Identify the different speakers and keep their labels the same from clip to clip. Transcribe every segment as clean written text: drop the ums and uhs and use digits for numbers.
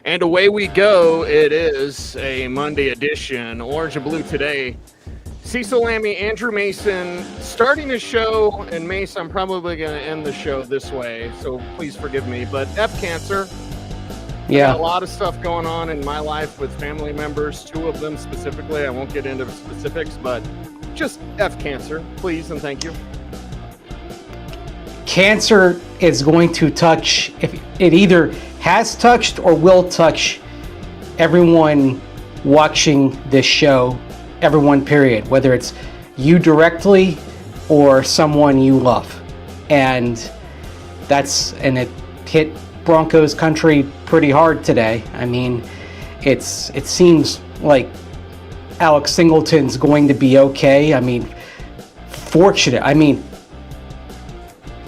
Speaker 1: And away we go. It is a Monday edition. Orange and blue today. Cecil, Lammey, Andrew Mason starting the show. And Mace, I'm probably going to end the show this way. So please forgive me. But F cancer.
Speaker 2: Yeah.
Speaker 1: Got a lot of stuff going on in my life with family members. Two of them specifically. I won't get into the specifics, but just F cancer, please and thank you.
Speaker 2: Cancer is going to touch, if it either has touched or will touch everyone watching this show, everyone period, whether it's you directly or someone you love. And it hit Broncos country pretty hard today. I mean, it seems like Alex Singleton's going to be okay. I mean, fortunate. I mean,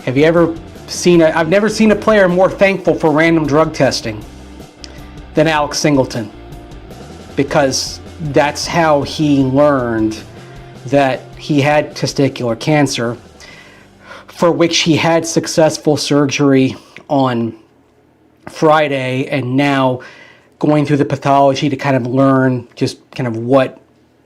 Speaker 2: have you ever seen I've never seen a player more thankful for random drug testing than Alex Singleton, because that's how he learned that he had testicular cancer, for which he had successful surgery on Friday, and now going through the pathology to kind of learn just kind of what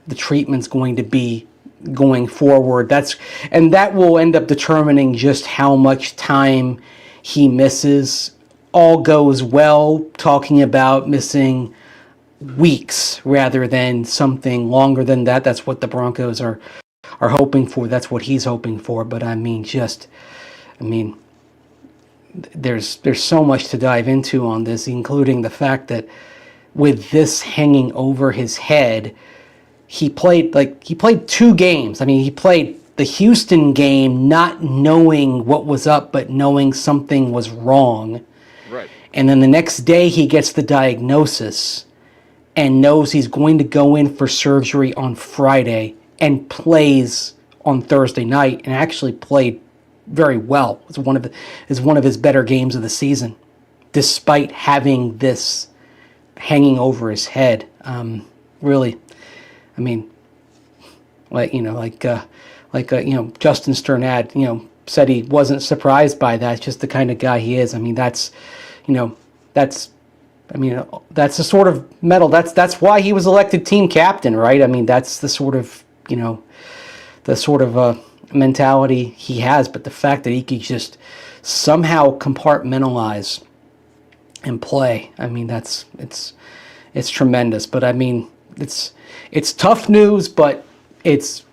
Speaker 2: the treatment's going to be going forward. That will end up determining just how much time he misses. All goes well, talking about missing weeks rather than something longer than that. That's what the Broncos are hoping for. That's what he's hoping for. But there's so much to dive into on this, including the fact that with this hanging over his head, he played 2 games. I mean, he played the Houston game not knowing what was up, but knowing something was wrong.
Speaker 1: Right.
Speaker 2: And then the next day he gets the diagnosis and knows he's going to go in for surgery on Friday and plays on Thursday night, and actually played very well. It's one of his better games of the season, despite having this hanging over his head. Really, I mean, Justin Strnad, said he wasn't surprised by that. It's just the kind of guy he is. I mean, that's the sort of medal. That's why he was elected team captain, right? I mean, that's the sort of mentality he has. But the fact that he could just somehow compartmentalize and play, I mean, it's tremendous. But I mean, it's tough news, but it's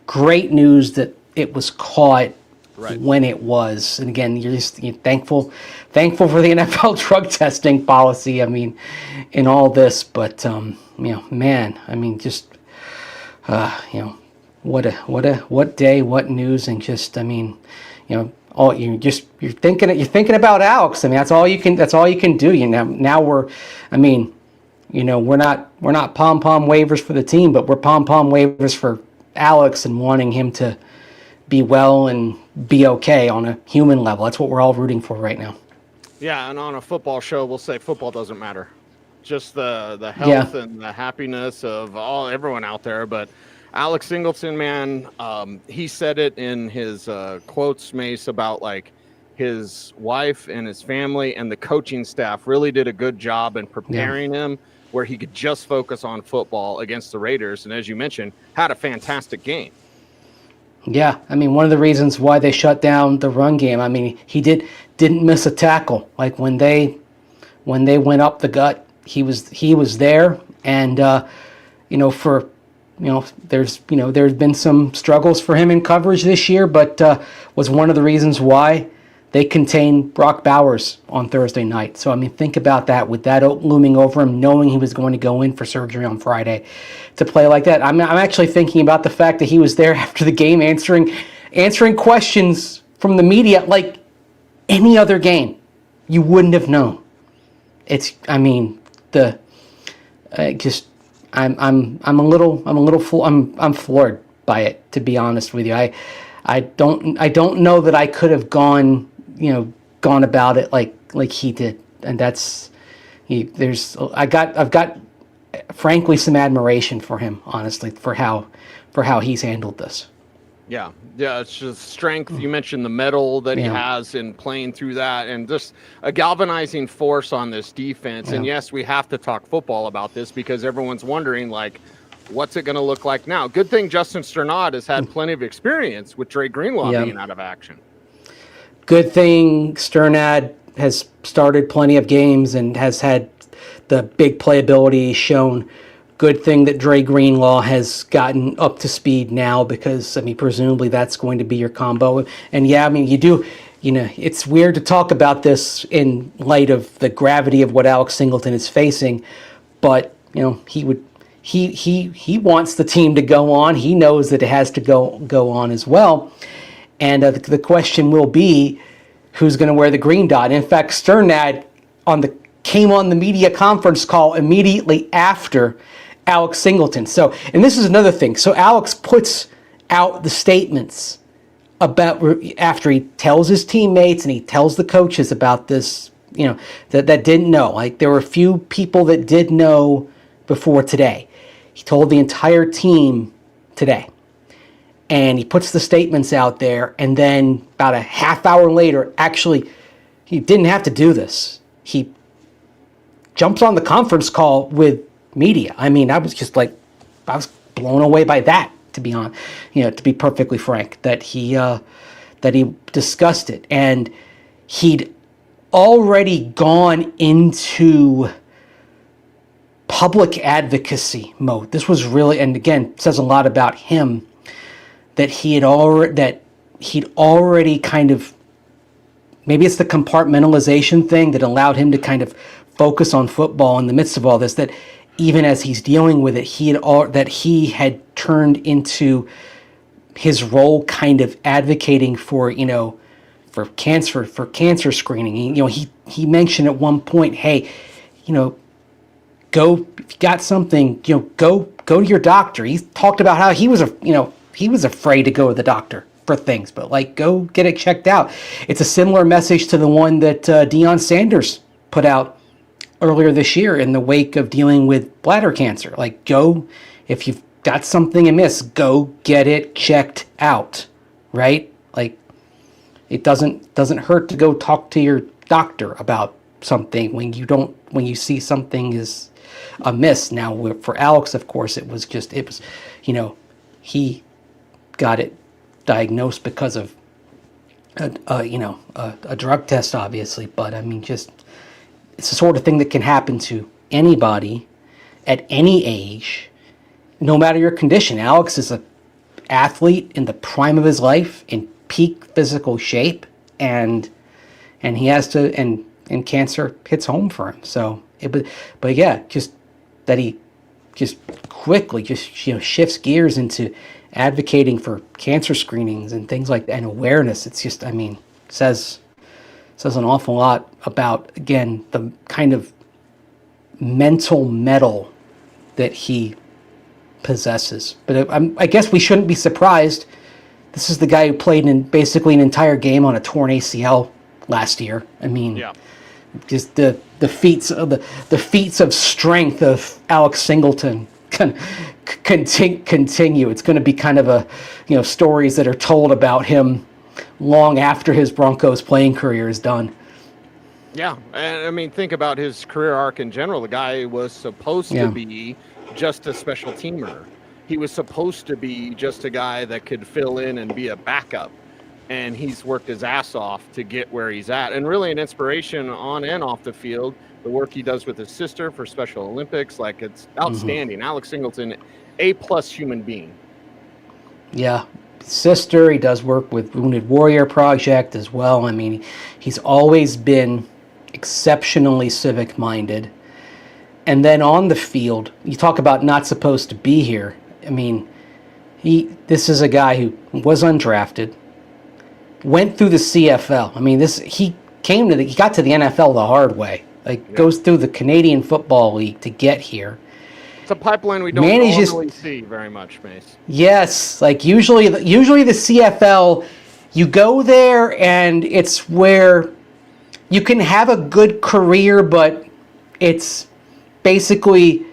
Speaker 2: great news that it was caught right when it was. And again, you're thankful for the NFL drug testing policy. I mean, in all this, but man, I mean, just what day, what news, and just, I mean, you're thinking about Alex. I mean, that's all you can do. Now we're not pom-pom waivers for the team, but we're pom-pom waivers for Alex and wanting him to be well and be okay on a human level. That's what we're all rooting for right now.
Speaker 1: Yeah, and on a football show, we'll say football doesn't matter. Just the health and the happiness of everyone out there. But Alex Singleton, man, he said it in his quotes, Mace, about like his wife and his family and the coaching staff really did a good job in preparing him where he could just focus on football against the Raiders. And as you mentioned, had a fantastic game.
Speaker 2: Yeah, I mean, one of the reasons why they shut down the run game, I mean, he didn't miss a tackle. Like when they went up the gut, he was there. And there's been some struggles for him in coverage this year, but was one of the reasons why they contained Brock Bowers on Thursday night. So, I mean, think about that, with that looming over him, knowing he was going to go in for surgery on Friday to play like that. I'm actually thinking about the fact that he was there after the game answering questions from the media like any other game. You wouldn't have known. I'm floored by it, to be honest with you. I don't know that I could have gone about it like he did, and I've got frankly some admiration for him, honestly, for how he's handled this.
Speaker 1: Yeah, yeah, it's just strength. You mentioned the metal that he
Speaker 2: Yeah.
Speaker 1: has in playing through that, and just a galvanizing force on this defense. And yes, we have to talk football about this because everyone's wondering, like, what's it going to look like now? Good thing Justin Strnad has had plenty of experience with Dre Greenlaw
Speaker 2: Yeah.
Speaker 1: being out of action.
Speaker 2: Good thing Strnad has started plenty of games and has had the big playability shown. Good thing that Dre Greenlaw has gotten up to speed now because, I mean, presumably that's going to be your combo. And yeah, I mean, it's weird to talk about this in light of the gravity of what Alex Singleton is facing, but, he wants the team to go on. He knows that it has to go on as well. And the question will be, who's going to wear the green dot? In fact, Strnad came on the media conference call immediately after Alex Singleton. So, and this is another thing. So Alex puts out the statements about after he tells his teammates and he tells the coaches about this, that didn't know. Like, there were a few people that did know before today. He told the entire team today. And he puts the statements out there, and then about a half hour later, actually, he didn't have to do this. He jumps on the conference call with media. I mean, I was blown away by that, to be honest, to be perfectly frank, that he discussed it. And he'd already gone into public advocacy mode. This was really, and again, says a lot about him, that he'd already kind of, maybe it's the compartmentalization thing that allowed him to kind of focus on football in the midst of all this, that even as he's dealing with it, that he had turned into his role kind of advocating for, for cancer screening. He mentioned at one point, hey, go, if you got something, go to your doctor. He talked about how he was afraid to go to the doctor for things, but go get it checked out. It's a similar message to the one that Deion Sanders put out earlier this year in the wake of dealing with bladder cancer. Go, if you've got something amiss, go get it checked out, right? It doesn't hurt to go talk to your doctor about something when you see something is amiss. Now, for Alex, of course, it was he got it diagnosed because of a drug test, obviously, but I mean, just, it's the sort of thing that can happen to anybody at any age, no matter your condition. Alex is an athlete in the prime of his life, in peak physical shape, and he has to, and cancer hits home for him. So, but yeah, just that he just quickly shifts gears into advocating for cancer screenings and things like that, and awareness. It's just, I mean, says an awful lot about, again, the kind of mental mettle that he possesses. But I guess we shouldn't be surprised. This is the guy who played in basically an entire game on a torn ACL last year. I mean, yeah. Just the feats of strength of Alex Singleton continue. It's going to be kind of a, stories that are told about him long after his Broncos playing career is done.
Speaker 1: Yeah, and I mean, think about his career arc in general. The guy was supposed to be just a special teamer. He was supposed to be just a guy that could fill in and be a backup. And he's worked his ass off to get where he's at. And really an inspiration on and off the field. The work he does with his sister for Special Olympics, it's outstanding. Mm-hmm. Alex Singleton, A+ human being. Yeah.
Speaker 2: Sister, he does work with Wounded Warrior Project as well. I mean, he's always been exceptionally civic-minded. And then on the field, you talk about not supposed to be here. I mean, this is a guy who was undrafted, went through the CFL. I mean, he got to the NFL the hard way. Goes through the Canadian Football League to get here.
Speaker 1: It's a pipeline we don't normally see very much, Mace.
Speaker 2: Yes, usually the CFL, you go there and it's where you can have a good career, but it's basically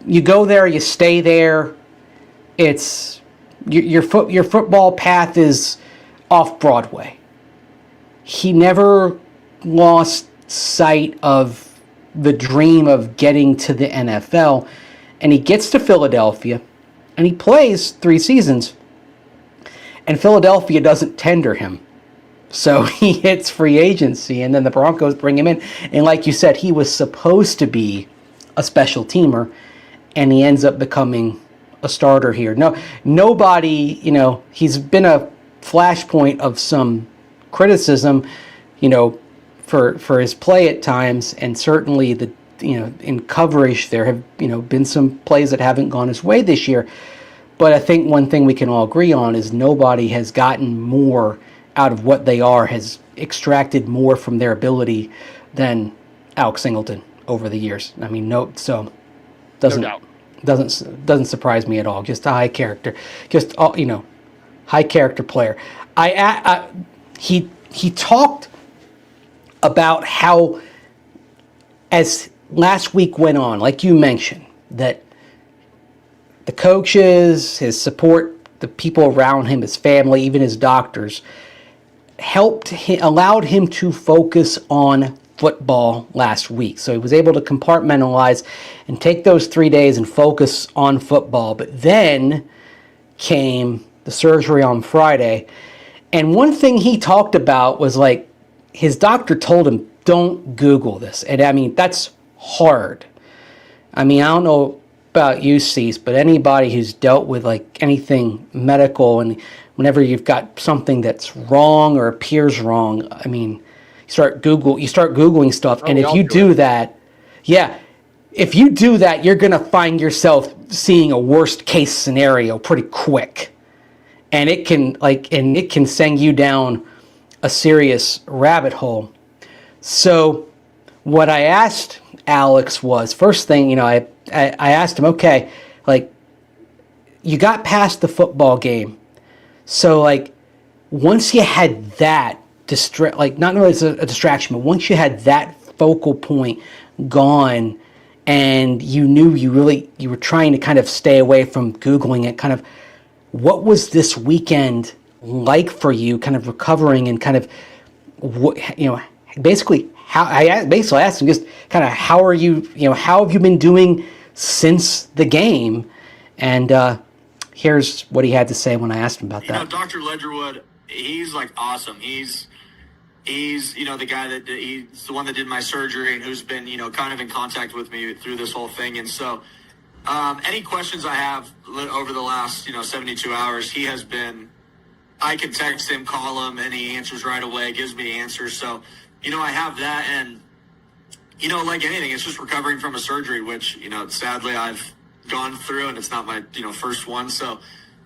Speaker 2: you go there, you stay there. It's your football path is off Broadway. He never lost sight of the dream of getting to the NFL, and he gets to Philadelphia, and he plays 3 seasons, and Philadelphia doesn't tender him. So he hits free agency, and then the Broncos bring him in. And like you said, he was supposed to be a special teamer, and he ends up becoming a starter here. Nobody, he's been a flashpoint of some criticism, for his play at times, and certainly in coverage there have been some plays that haven't gone his way this year. But I think one thing we can all agree on is nobody has gotten more out of what they are, has extracted more from their ability than Alex Singleton over the years. I mean, doesn't surprise me at all. Just a high character, high character player. He talked about how, as last week went on, like you mentioned, that the coaches, his support, the people around him, his family, even his doctors, allowed him to focus on football last week. So he was able to compartmentalize and take those 3 days and focus on football. But then came the surgery on Friday. And one thing he talked about was like, his doctor told him, don't Google this. And I mean, that's hard. I mean, I don't know about you, Cecil, but anybody who's dealt with like anything medical, and whenever you've got something that's wrong or appears wrong, I mean, you start Googling stuff. And if you do that, if you do that, you're going to find yourself seeing a worst case scenario pretty quick. And it can send you down a serious rabbit hole. So what I asked Alex was, first thing, I asked him, okay, like, you got past the football game. So, like, once you had that, not only as a distraction, but once you had that focal point gone, and you knew you were trying to kind of stay away from Googling it, kind of, what was this weekend like for you, kind of recovering, and kind of, basically, I asked him just kind of, how are you, how have you been doing since the game? And here's what he had to say when I asked him about that.
Speaker 3: Dr. Ledgerwood, he's like awesome. He's the guy he's the one that did my surgery and who's been, kind of in contact with me through this whole thing. And so any questions I have over the last, 72 hours, he has been, I can text him, call him, and he answers right away, gives me answers. So, I have that. And, like anything, it's just recovering from a surgery, which, sadly I've gone through, and it's not my, first one. So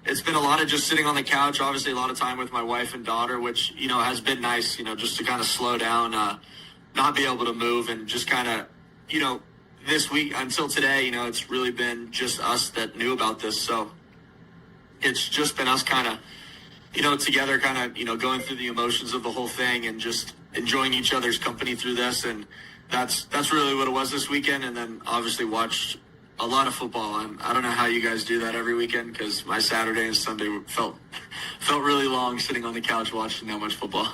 Speaker 3: it's been a lot of just sitting on the couch, obviously a lot of time with my wife and daughter, which, has been nice, just to kind of slow down, not be able to move, and just kind of, this week until today, it's really been just us that knew about this. So it's just been us kind of, together, kind of, going through the emotions of the whole thing and just enjoying each other's company through this. And that's really what it was this weekend. And then obviously watched a lot of football. And I don't know how you guys do that every weekend, because my Saturday and Sunday felt really long sitting on the couch watching that much football.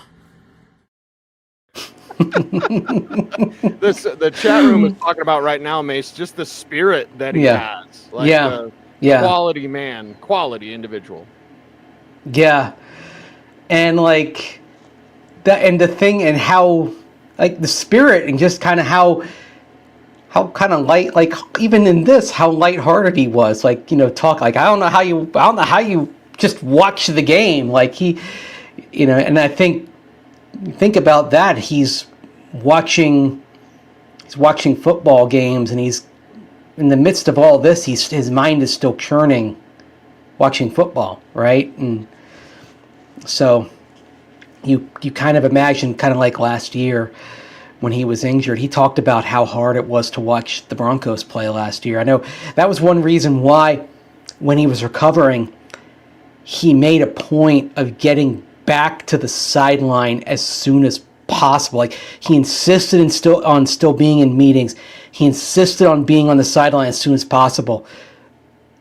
Speaker 1: The chat room is talking about right now, Mace, just the spirit that he has. Like quality man, quality individual.
Speaker 2: Yeah. And like that, and the thing, and how, like, the spirit, and just kind of how kind of light, like, even in this, how lighthearted he was, like, talk, like, I don't know how you just watch the game, like, he, and I think about that, he's watching football games, and he's in the midst of all this, his mind is still churning watching football, right? And so you kind of imagine, kind of like last year when he was injured, he talked about how hard it was to watch the Broncos play last year. I know that was one reason why, when he was recovering, he made a point of getting back to the sideline as soon as possible. Like, he insisted on still being in meetings. He insisted on being on the sideline as soon as possible.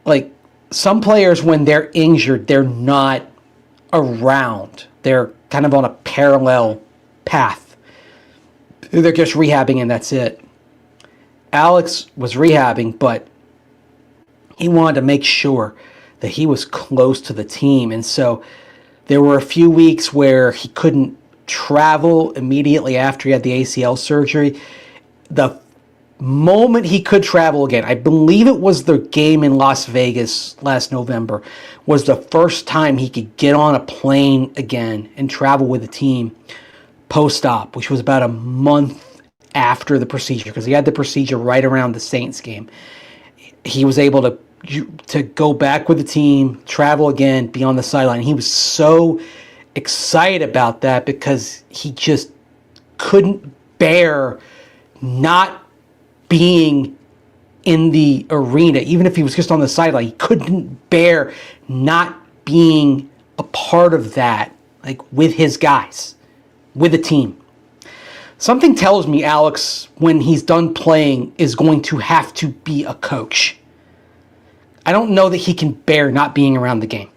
Speaker 2: Like, some players, when they're injured, they're not around. They're kind of on a parallel path. They're just rehabbing and that's it. Alex was rehabbing, but he wanted to make sure that he was close to the team. And so there were a few weeks where he couldn't travel immediately after he had the ACL surgery. The moment he could travel again, I believe it was the game in Las Vegas last November, was the first time he could get on a plane again and travel with the team post-op, which was about a month after the procedure, because he had the procedure right around the Saints game. He was able to go back with the team, travel again, be on the sideline. He was so excited about that because he just couldn't bear not being in the arena. Even if he was just on the sideline, he couldn't bear not being a part of that, like with his guys, with the team. Something tells me Alex, when he's done playing, is going to have to be a coach. I don't know that he can bear not being around the game.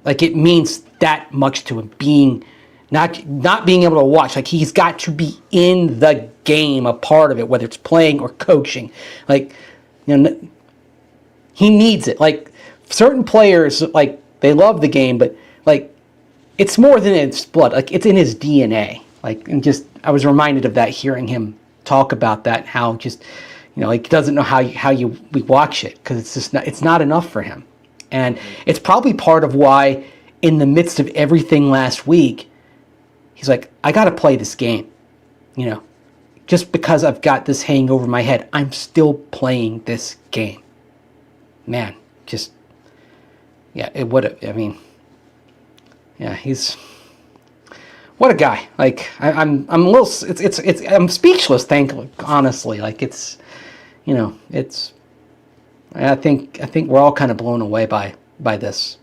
Speaker 2: Like, it means that much to him, being not being able to watch. Like, he's got to be in the game, a part of it, whether it's playing or coaching. Like, you know, he needs it. Like, certain players, like, they love the game, but like, it's more than its blood. Like, it's in his DNA. Like, and just, I was reminded of that hearing him talk about that, how just, you know, like, he doesn't know how we watch it, because it's just it's not enough for him. And it's probably part of why, in the midst of everything last week, he's like, I got to play this game. You know, just because I've got this hanging over my head, I'm still playing this game. Man, just, yeah, it would. I mean, yeah, what a guy. Like, I'm a little, I'm speechless, honestly. Like, it's, you know, it's, I think we're all kind of blown away by this.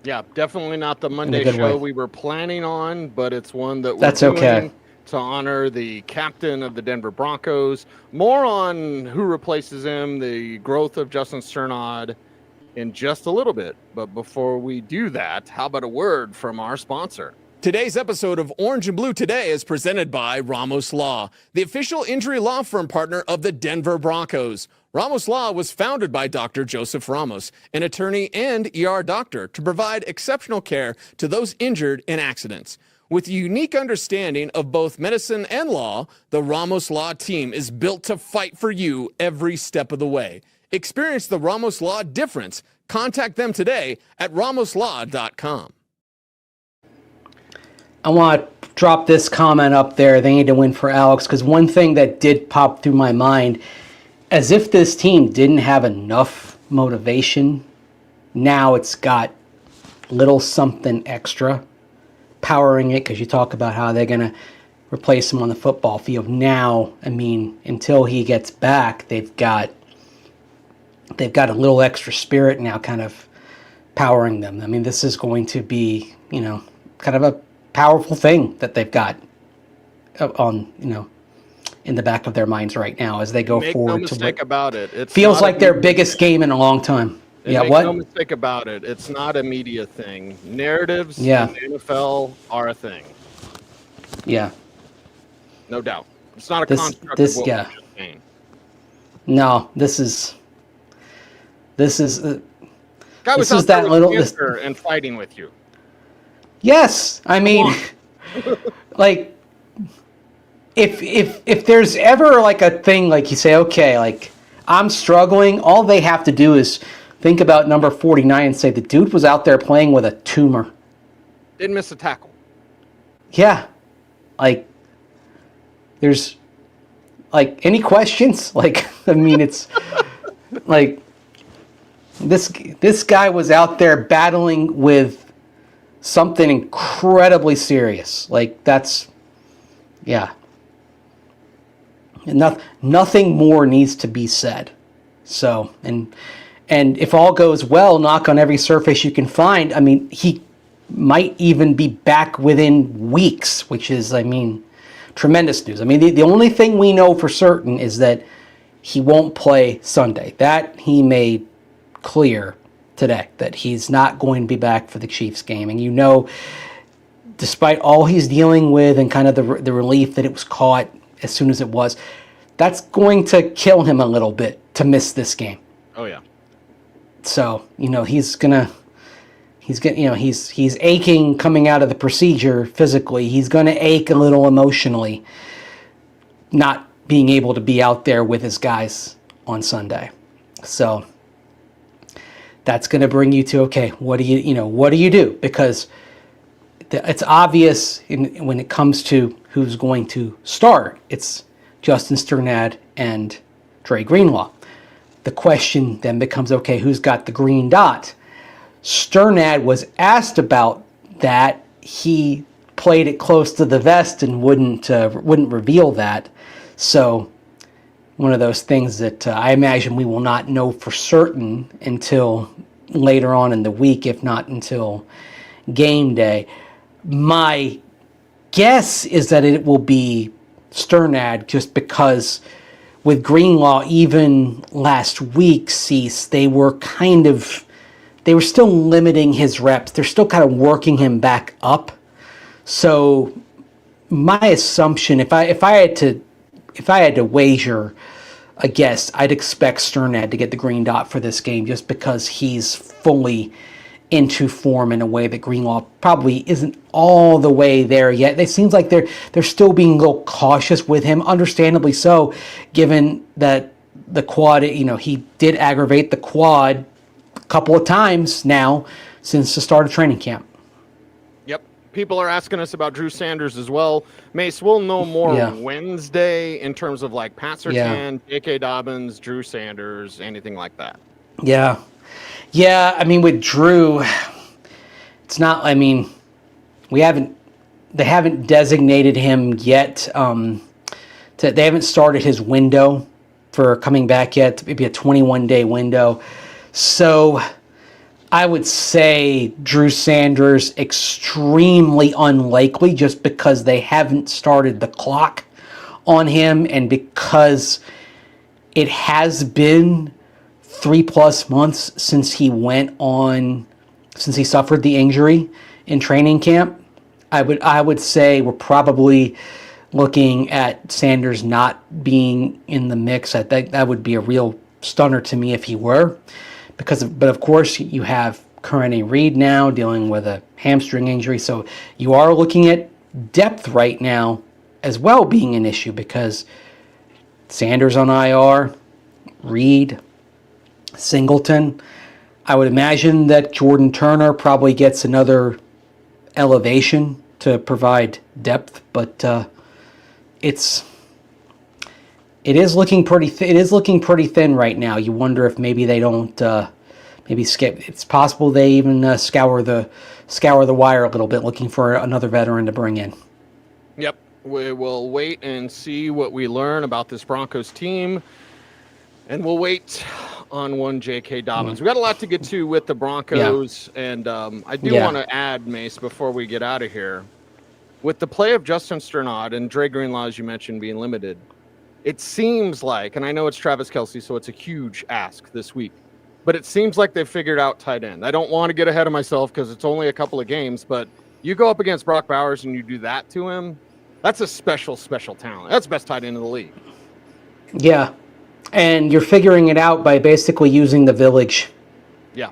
Speaker 1: Yeah, definitely not the Monday show we were planning on, but it's one that we're doing to honor the captain of the Denver Broncos. More on who replaces him, the growth of Justin Strnad in just a little bit. But before we do that, how about a word from our sponsor?
Speaker 4: Today's episode of Orange and Blue Today is presented by Ramos Law, the official injury law firm partner of the Denver Broncos. Ramos Law was founded by Dr. Joseph Ramos, an attorney and ER doctor, to provide exceptional care to those injured in accidents. With a unique understanding of both medicine and law, the Ramos Law team is built to fight for you every step of the way. Experience the Ramos Law difference. Contact them today at ramoslaw.com.
Speaker 2: I want to drop this comment up there. They need to win for Alex, because one thing that did pop through my mind, as if this team didn't have enough motivation, now it's got little something extra powering it, because you talk about how they're going to replace him on the football field. Now, I mean, until he gets back, they've got a little extra spirit now kind of powering them. I mean, this is going to be, you know, kind of a powerful thing that they've got on, you know, in the back of their minds right now as they go forward.
Speaker 1: Make no mistake about it. It
Speaker 2: feels like their biggest game in a long time. Yeah,
Speaker 1: make
Speaker 2: what?
Speaker 1: No mistake about it. It's not a media thing. Narratives in the NFL are a thing.
Speaker 2: Yeah.
Speaker 1: No doubt. It's not a construct of what we're just saying.
Speaker 2: No, this is
Speaker 1: guy was out there with cancer and fighting with you.
Speaker 2: Yes, I mean, like, if there's ever like a thing, like you say, okay, like, I'm struggling, all they have to do is think about number 49 and say the dude was out there playing with a tumor.
Speaker 1: Didn't miss a tackle.
Speaker 2: Yeah, like, there's, like, any questions? Like, I mean, it's like this guy was out there battling with something incredibly serious. Like, that's, yeah. Nothing more needs to be said. So, and if all goes well, knock on every surface you can find, I mean, he might even be back within weeks, which is, I mean, tremendous news. I mean, the only thing we know for certain is that he won't play Sunday. That he made clear. today that he's not going to be back for the Chiefs game. And you know, despite all he's dealing with and kind of the relief that it was caught as soon as it was, that's going to kill him a little bit to miss this game.
Speaker 1: Oh yeah.
Speaker 2: So, you know, he's aching coming out of the procedure physically. He's going to ache a little emotionally, not being able to be out there with his guys on Sunday. So that's going to bring you to, okay, what do you do? Because it's obvious when it comes to who's going to start. It's Justin Strnad and Dre Greenlaw. The question then becomes, okay, who's got the green dot? Strnad was asked about that. He played it close to the vest and wouldn't reveal that. So one of those things that I imagine we will not know for certain until later on in the week, if not until game day. My guess is that it will be Strnad, just because with Greenlaw, even last week, Cease, they were still limiting his reps. They're still kind of working him back up. So my assumption, if I had to wager a guess, I'd expect Strnad to get the green dot for this game, just because he's fully into form in a way that Greenlaw probably isn't all the way there yet. It seems like they're still being a little cautious with him, understandably so, given that the quad, he did aggravate the quad a couple of times now since the start of training camp.
Speaker 1: Yep. People are asking us about Drew Sanders as well. Mace, we'll know more Wednesday in terms of like Pat Surtain, J.K. Dobbins, Drew Sanders, anything like that.
Speaker 2: Yeah. Yeah, I mean, with Drew, it's not, they haven't designated him yet. They haven't started his window for coming back yet, maybe a 21-day window. So I would say Drew Sanders, extremely unlikely, just because they haven't started the clock on him, and because it has been 3+ months since he suffered the injury in training camp. I would say we're probably looking at Sanders not being in the mix. I think that would be a real stunner to me if he were, but of course you have Corinne Reed now dealing with a hamstring injury, so you are looking at depth right now as well being an issue, because Sanders on IR, Reed, Singleton. I would imagine that Jordan Turner probably gets another elevation to provide depth, but it is looking pretty thin right now. You wonder if maybe they don't maybe skip. It's possible they even scour the wire a little bit, looking for another veteran to bring in.
Speaker 1: Yep, we will wait and see what we learn about this Broncos team, and we'll wait on one J.K. Dobbins. We got a lot to get to with the Broncos, and I do want to add, Mace, before we get out of here, with the play of Justin Strnad and Dre Greenlaw, as you mentioned, being limited, it seems like, and I know it's Travis Kelce, so it's a huge ask this week, but it seems like they've figured out tight end. I don't want to get ahead of myself because it's only a couple of games, but you go up against Brock Bowers and you do that to him, that's a special talent. That's the best tight end in the league.
Speaker 2: Yeah. And you're figuring it out by basically using the village.
Speaker 1: Yeah.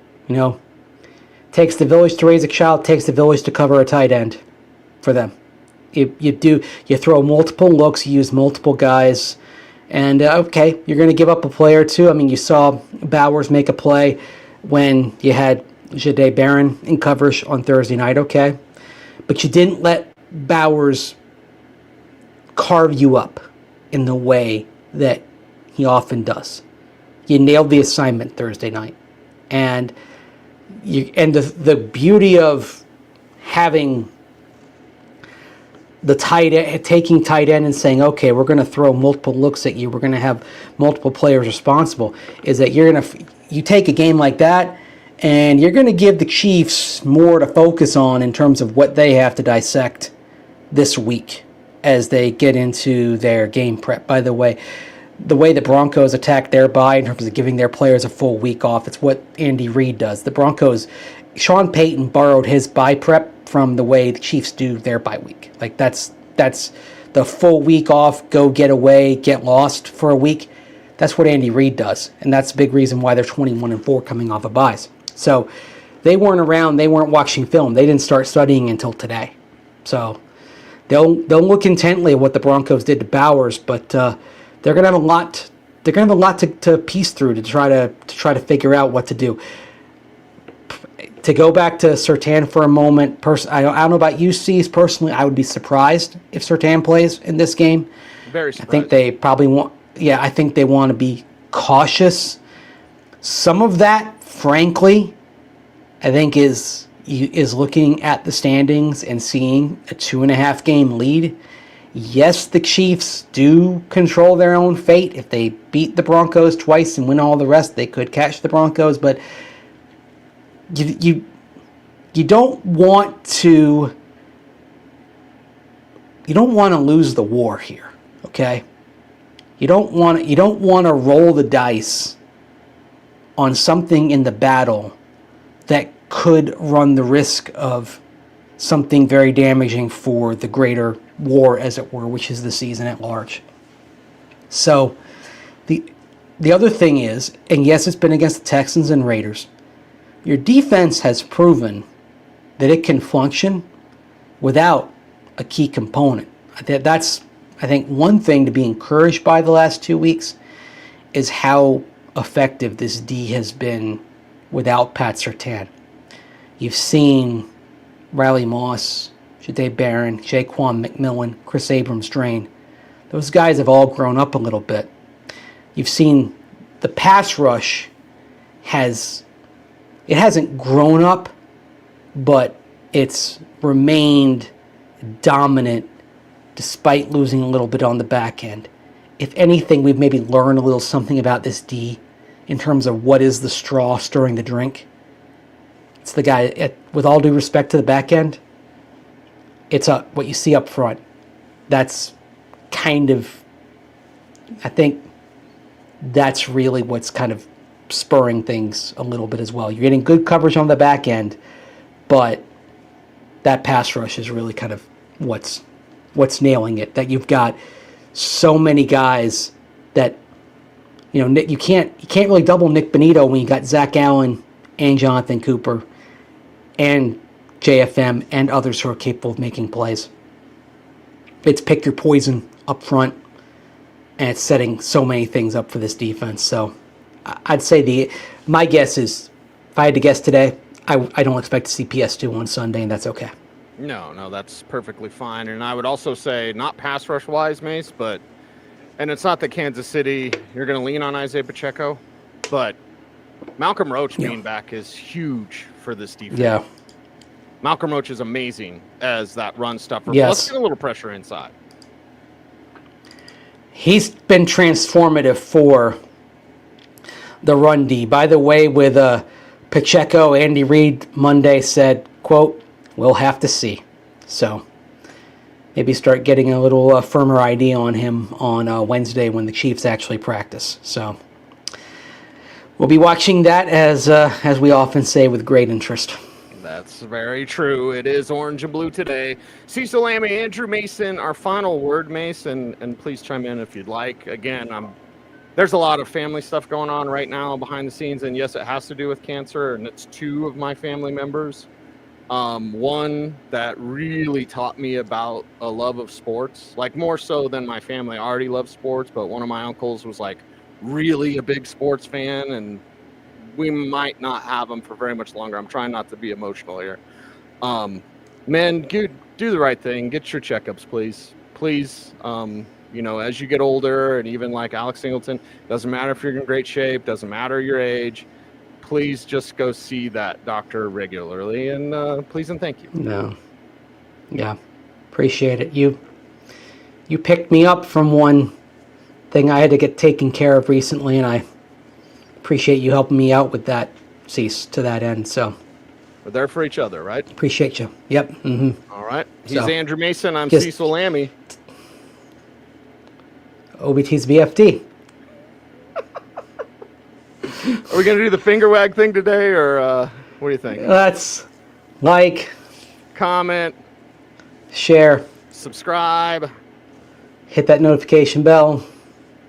Speaker 2: Takes the village to raise a child, takes the village to cover a tight end for them. You throw multiple looks, you use multiple guys, and okay, you're going to give up a play or two. I mean, you saw Bowers make a play when you had Jahdae Barron in coverage on Thursday night, okay? But you didn't let Bowers carve you up in the way that he often does. You nailed the assignment Thursday night. And the beauty of having taking tight end and saying, okay, we're going to throw multiple looks at you, we're going to have multiple players responsible, is that you take a game like that and you're going to give the Chiefs more to focus on in terms of what they have to dissect this week as they get into their game prep. By the way, the way the Broncos attack their bye in terms of giving their players a full week off. It's what Andy Reid does. The Broncos, Sean Payton borrowed his bye prep from the way the Chiefs do their bye week. Like that's the full week off, go get away, get lost for a week. That's what Andy Reid does, and that's a big reason why they're 21-4 coming off of byes. So they weren't around, they weren't watching film, they didn't start studying until today. So they'll look intently at what the Broncos did to Bowers, but they're gonna have a lot. They're gonna have a lot to piece through to try to figure out what to do. To go back to Surtain for a moment, I don't know about you, Cease. Personally, I would be surprised if Surtain plays in this game.
Speaker 1: Very surprised.
Speaker 2: I think they probably want. Yeah, I think they want to be cautious. Some of that, frankly, I think is looking at the standings and seeing a 2.5 game lead. Yes, the Chiefs do control their own fate. If they beat the Broncos twice and win all the rest, they could catch the Broncos, but you don't want to lose the war here, okay? You don't want to roll the dice on something in the battle that could run the risk of something very damaging for the greater war, as it were, which is the season at large. So the other thing is, and yes, it's been against the Texans and Raiders, your defense has proven that it can function without a key component. That's, I think, one thing to be encouraged by the last 2 weeks is how effective this D has been without Pat Surtain. You've seen Riley Moss, Jahdae Barron, Jaquan McMillan, Chris Abrams drain. Those guys have all grown up a little bit. You've seen the pass rush hasn't grown up, but it's remained dominant despite losing a little bit on the back end. If anything, we've maybe learned a little something about this D in terms of what is the straw stirring the drink. It's the guy, with all due respect to the back end, it's what you see up front. That's kind of, I think that's really what's kind of spurring things a little bit as well. You're getting good coverage on the back end, but that pass rush is really kind of what's nailing it. That you've got so many guys that, you can't really double Nick Bonito when you got Zach Allen and Jonathan Cooper and JFM and others who are capable of making plays. It's pick your poison up front, and it's setting so many things up for this defense. So I'd say my guess is, if I had to guess today, I don't expect to see PS2 on Sunday, and that's okay.
Speaker 1: No, that's perfectly fine. And I would also say, not pass rush wise, Mace, and it's not that Kansas City, you're going to lean on Isaiah Pacheco, but Malcolm Roach being back is huge for this defense. Yeah. Malcolm Roach is amazing as that run stuffer.
Speaker 2: Yes.
Speaker 1: Let's get a little pressure inside.
Speaker 2: He's been transformative for the run D. By the way, with Pacheco, Andy Reid Monday said, quote, "We'll have to see." So maybe start getting a little firmer ID on him on Wednesday when the Chiefs actually practice. So we'll be watching that as we often say, with great interest.
Speaker 1: That's very true. It is orange and blue today. Cecil, Lammey, Andrew Mason, our final word, Mason, and please chime in if you'd like. Again, there's a lot of family stuff going on right now behind the scenes, and yes, it has to do with cancer, and it's 2 of my family members. One that really taught me about a love of sports, like more so than my family. I already loved sports, but one of my uncles was like really a big sports fan, and we might not have him for very much longer. I'm trying not to be emotional here. Men, do the right thing. Get your checkups, please. Please, as you get older, and even like Alex Singleton, doesn't matter if you're in great shape, doesn't matter your age, please just go see that doctor regularly, and please and thank you.
Speaker 2: No. Yeah. Appreciate it. You picked me up from one thing I had to get taken care of recently, and I appreciate you helping me out with that, Cease, to that end. So
Speaker 1: we're there for each other, right?
Speaker 2: Appreciate you. Yep. Mm-hmm.
Speaker 1: All right. He's Andrew Mason. I'm Cecil Lammey.
Speaker 2: OBT's BFD.
Speaker 1: Are we gonna do the finger wag thing today, or what do you think?
Speaker 2: Let's like,
Speaker 1: Comment,
Speaker 2: share,
Speaker 1: subscribe,
Speaker 2: hit that notification bell.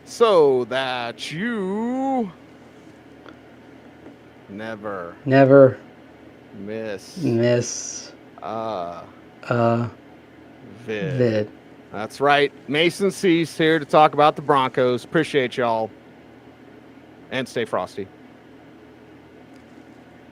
Speaker 1: so that you never
Speaker 2: Never
Speaker 1: miss vid. That's right. Mason Cease here to talk about the Broncos. Appreciate y'all. And stay frosty.